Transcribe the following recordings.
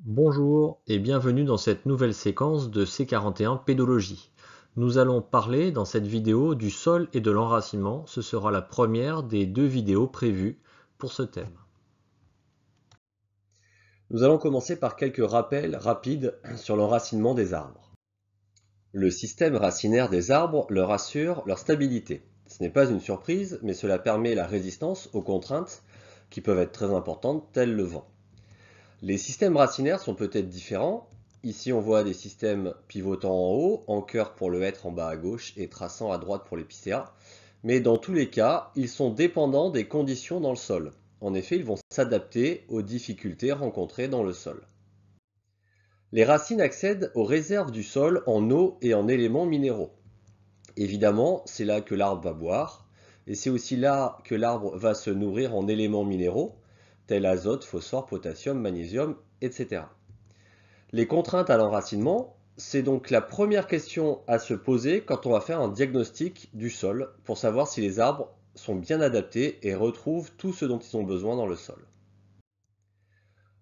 Bonjour et bienvenue dans cette nouvelle séquence de C41 Pédologie. Nous allons parler dans cette vidéo du sol et de l'enracinement. Ce sera la première des 2 vidéos prévues pour ce thème. Nous allons commencer par quelques rappels rapides sur l'enracinement des arbres. Le système racinaire des arbres leur assure leur stabilité. Ce n'est pas une surprise, mais cela permet la résistance aux contraintes qui peuvent être très importantes, telles le vent. Les systèmes racinaires sont peut-être différents. Ici, on voit des systèmes pivotant en haut, en cœur pour le hêtre en bas à gauche et traçant à droite pour l'épicéa. Mais dans tous les cas, ils sont dépendants des conditions dans le sol. En effet, ils vont s'adapter aux difficultés rencontrées dans le sol. Les racines accèdent aux réserves du sol en eau et en éléments minéraux. Évidemment, c'est là que l'arbre va boire, et c'est aussi là que l'arbre va se nourrir en éléments minéraux, tels azote, phosphore, potassium, magnésium, etc. Les contraintes à l'enracinement, c'est donc la première question à se poser quand on va faire un diagnostic du sol pour savoir si les arbres sont bien adaptés et retrouvent tout ce dont ils ont besoin dans le sol.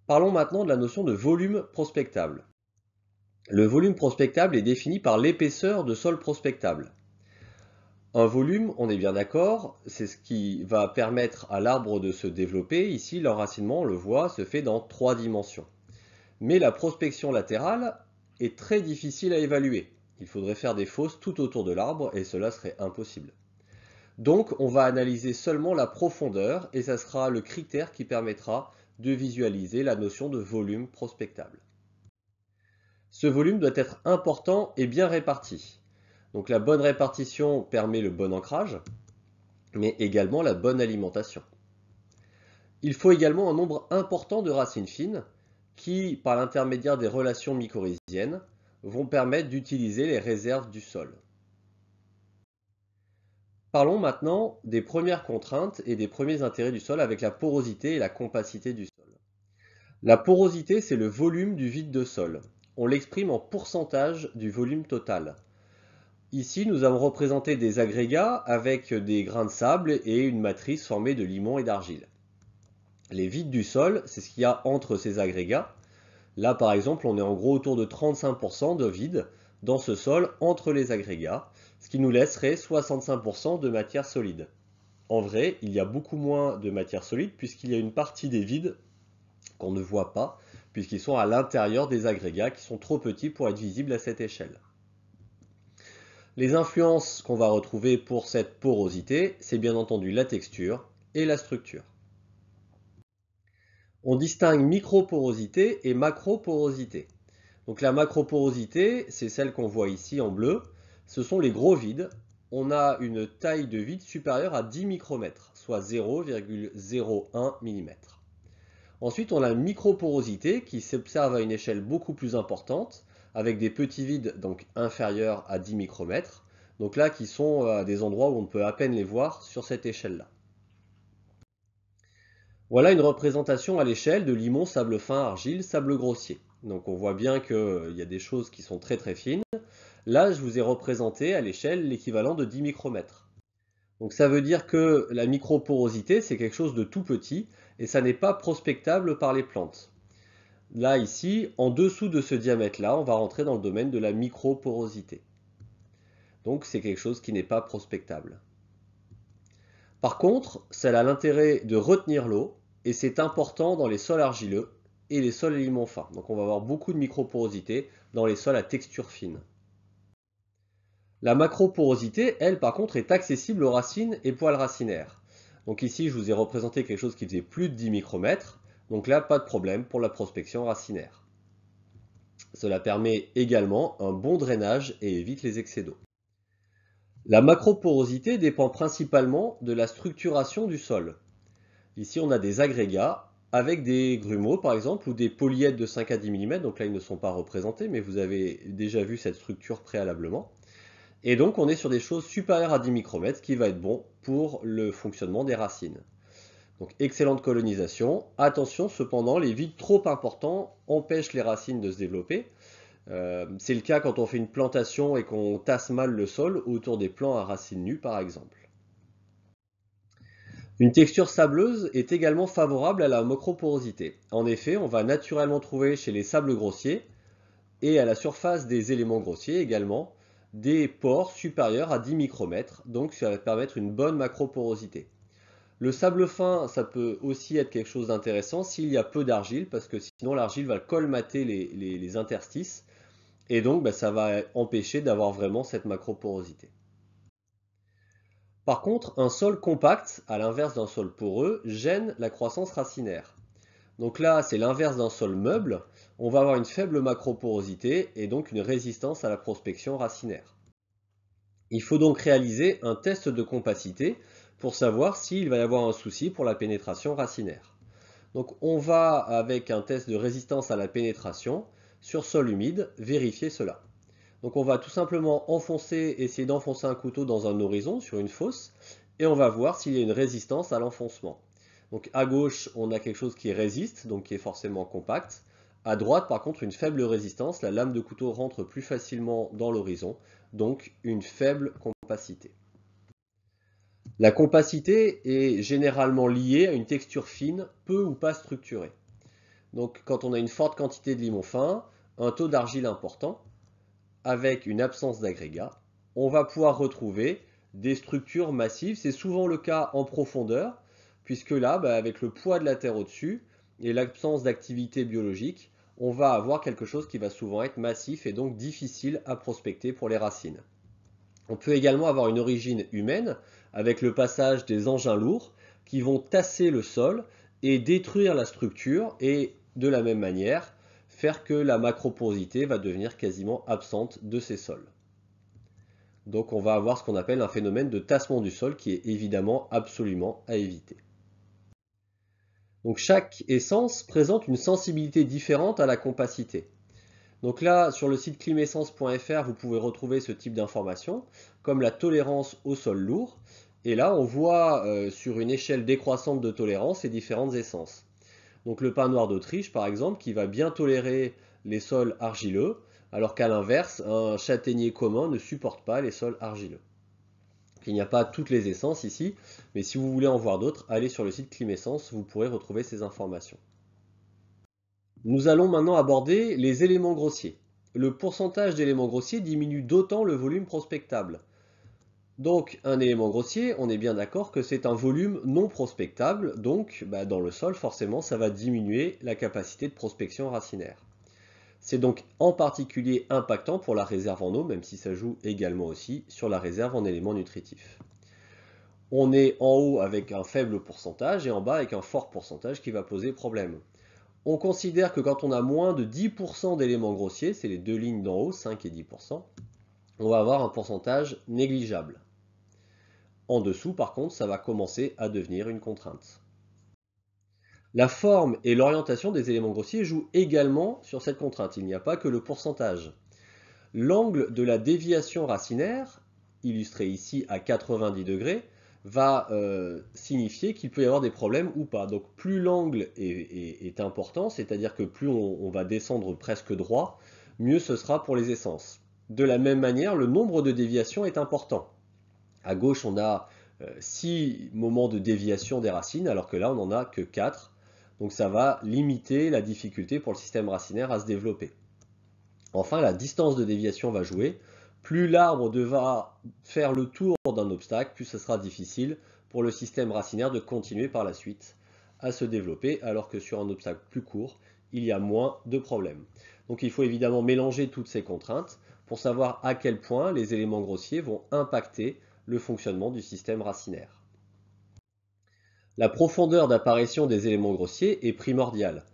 Parlons maintenant de la notion de volume prospectable. Le volume prospectable est défini par l'épaisseur de sol prospectable. Un volume, on est bien d'accord, c'est ce qui va permettre à l'arbre de se développer. Ici, l'enracinement, on le voit, se fait dans 3 dimensions. Mais la prospection latérale est très difficile à évaluer. Il faudrait faire des fosses tout autour de l'arbre et cela serait impossible. Donc on va analyser seulement la profondeur et ça sera le critère qui permettra de visualiser la notion de volume prospectable. Ce volume doit être important et bien réparti. Donc la bonne répartition permet le bon ancrage, mais également la bonne alimentation. Il faut également un nombre important de racines fines qui, par l'intermédiaire des relations mycorhiziennes, vont permettre d'utiliser les réserves du sol. Parlons maintenant des premières contraintes et des premiers intérêts du sol avec la porosité et la compacité du sol. La porosité, c'est le volume du vide de sol. On l'exprime en pourcentage du volume total. Ici, nous avons représenté des agrégats avec des grains de sable et une matrice formée de limon et d'argile. Les vides du sol, c'est ce qu'il y a entre ces agrégats. Là, par exemple, on est en gros autour de 35% de vide dans ce sol entre les agrégats, ce qui nous laisserait 65% de matière solide. En vrai, il y a beaucoup moins de matière solide puisqu'il y a une partie des vides qu'on ne voit pas, puisqu'ils sont à l'intérieur des agrégats qui sont trop petits pour être visibles à cette échelle. Les influences qu'on va retrouver pour cette porosité, c'est bien entendu la texture et la structure. On distingue microporosité et macroporosité. Donc la macroporosité, c'est celle qu'on voit ici en bleu. Ce sont les gros vides. On a une taille de vide supérieure à 10 micromètres, soit 0,01 mm. Ensuite, on a la microporosité qui s'observe à une échelle beaucoup plus importante, avec des petits vides donc inférieurs à 10 micromètres. Donc là, qui sont à des endroits où on peut à peine les voir sur cette échelle-là. Voilà une représentation à l'échelle de limon, sable fin, argile, sable grossier. Donc on voit bien qu'il y a des choses qui sont très très fines. Là, je vous ai représenté à l'échelle l'équivalent de 10 micromètres. Donc ça veut dire que la microporosité, c'est quelque chose de tout petit et ça n'est pas prospectable par les plantes. Là, ici, en dessous de ce diamètre-là, on va rentrer dans le domaine de la microporosité. Donc c'est quelque chose qui n'est pas prospectable. Par contre, ça a l'intérêt de retenir l'eau et c'est important dans les sols argileux et les sols à limon fin. Donc on va avoir beaucoup de microporosité dans les sols à texture fine. La macroporosité, elle, par contre, est accessible aux racines et poils racinaires. Donc ici, je vous ai représenté quelque chose qui faisait plus de 10 micromètres. Donc là, pas de problème pour la prospection racinaire. Cela permet également un bon drainage et évite les excès d'eau. La macroporosité dépend principalement de la structuration du sol. Ici, on a des agrégats avec des grumeaux, par exemple, ou des polyèdres de 5 à 10 mm. Donc là, ils ne sont pas représentés, mais vous avez déjà vu cette structure préalablement. Et donc, on est sur des choses supérieures à 10 micromètres, ce qui va être bon pour le fonctionnement des racines. Donc, excellente colonisation. Attention, cependant, les vides trop importants empêchent les racines de se développer. C'est le cas quand on fait une plantation et qu'on tasse mal le sol autour des plants à racines nues, par exemple. Une texture sableuse est également favorable à la macroporosité. En effet, on va naturellement trouver chez les sables grossiers et à la surface des éléments grossiers également des pores supérieurs à 10 micromètres, donc ça va permettre une bonne macroporosité. Le sable fin, ça peut aussi être quelque chose d'intéressant s'il y a peu d'argile, parce que sinon l'argile va colmater les interstices, et donc ça va empêcher d'avoir vraiment cette macroporosité. Par contre, un sol compact, à l'inverse d'un sol poreux, gêne la croissance racinaire. Donc là, c'est l'inverse d'un sol meuble, on va avoir une faible macroporosité et donc une résistance à la prospection racinaire. Il faut donc réaliser un test de compacité pour savoir s'il va y avoir un souci pour la pénétration racinaire. Donc on va, avec un test de résistance à la pénétration, sur sol humide, vérifier cela. Donc on va tout simplement essayer d'enfoncer un couteau dans un horizon sur une fosse, et on va voir s'il y a une résistance à l'enfoncement. Donc à gauche, on a quelque chose qui résiste, donc qui est forcément compact. À droite, par contre, une faible résistance, la lame de couteau rentre plus facilement dans l'horizon, donc une faible compacité. La compacité est généralement liée à une texture fine, peu ou pas structurée. Donc quand on a une forte quantité de limon fin, un taux d'argile important, avec une absence d'agrégat, on va pouvoir retrouver des structures massives. C'est souvent le cas en profondeur, puisque là, avec le poids de la terre au-dessus et l'absence d'activité biologique, on va avoir quelque chose qui va souvent être massif et donc difficile à prospecter pour les racines. On peut également avoir une origine humaine, avec le passage des engins lourds qui vont tasser le sol et détruire la structure et de la même manière faire que la macroporosité va devenir quasiment absente de ces sols. Donc on va avoir ce qu'on appelle un phénomène de tassement du sol qui est évidemment absolument à éviter. Donc chaque essence présente une sensibilité différente à la compacité. Donc là, sur le site climessence.fr, vous pouvez retrouver ce type d'informations, comme la tolérance au sol lourd. Et là, on voit sur une échelle décroissante de tolérance les différentes essences. Donc le pin noir d'Autriche, par exemple, qui va bien tolérer les sols argileux, alors qu'à l'inverse, un châtaignier commun ne supporte pas les sols argileux. Il n'y a pas toutes les essences ici, mais si vous voulez en voir d'autres, allez sur le site Climessence, vous pourrez retrouver ces informations. Nous allons maintenant aborder les éléments grossiers. Le pourcentage d'éléments grossiers diminue d'autant le volume prospectable. Donc un élément grossier, on est bien d'accord que c'est un volume non prospectable, donc dans le sol forcément ça va diminuer la capacité de prospection racinaire. C'est donc en particulier impactant pour la réserve en eau, même si ça joue également aussi sur la réserve en éléments nutritifs. On est en haut avec un faible pourcentage et en bas avec un fort pourcentage qui va poser problème. On considère que quand on a moins de 10% d'éléments grossiers, c'est les deux lignes d'en haut, 5 et 10%, on va avoir un pourcentage négligeable. En dessous, par contre, ça va commencer à devenir une contrainte. La forme et l'orientation des éléments grossiers jouent également sur cette contrainte. Il n'y a pas que le pourcentage. L'angle de la déviation racinaire, illustré ici à 90 degrés, va signifier qu'il peut y avoir des problèmes ou pas. Donc plus l'angle est important, c'est-à-dire que plus on va descendre presque droit, mieux ce sera pour les essences. De la même manière, le nombre de déviations est important. À gauche, on a 6 moments de déviation des racines, alors que là, on n'en a que 4. Donc ça va limiter la difficulté pour le système racinaire à se développer. Enfin, la distance de déviation va jouer. Plus l'arbre devra faire le tour d'un obstacle, plus ce sera difficile pour le système racinaire de continuer par la suite à se développer, alors que sur un obstacle plus court, il y a moins de problèmes. Donc il faut évidemment mélanger toutes ces contraintes pour savoir à quel point les éléments grossiers vont impacter le fonctionnement du système racinaire. La profondeur d'apparition des éléments grossiers est primordiale.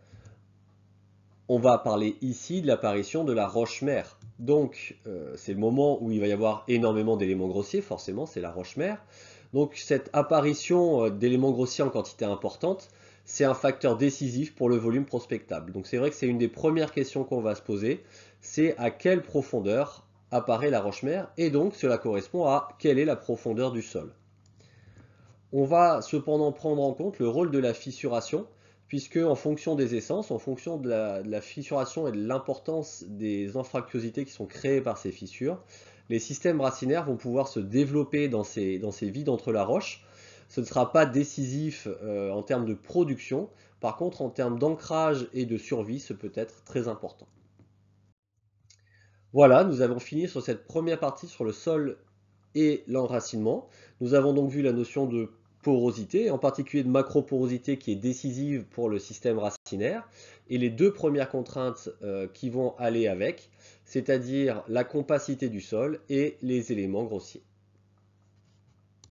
On va parler ici de l'apparition de la roche-mère. Donc, c'est le moment où il va y avoir énormément d'éléments grossiers, forcément, c'est la roche-mère. Donc, cette apparition d'éléments grossiers en quantité importante, c'est un facteur décisif pour le volume prospectable. Donc, c'est vrai que c'est une des premières questions qu'on va se poser, c'est à quelle profondeur apparaît la roche-mère, et donc cela correspond à quelle est la profondeur du sol. On va cependant prendre en compte le rôle de la fissuration, puisque en fonction des essences, en fonction de la fissuration et de l'importance des anfractuosités qui sont créées par ces fissures, les systèmes racinaires vont pouvoir se développer dans ces vides entre la roche. Ce ne sera pas décisif en termes de production. Par contre, en termes d'ancrage et de survie, ce peut être très important. Voilà, nous avons fini sur cette première partie sur le sol et l'enracinement. Nous avons donc vu la notion de porosité, en particulier de macroporosité qui est décisive pour le système racinaire, et les deux premières contraintes qui vont aller avec, c'est-à-dire la compacité du sol et les éléments grossiers.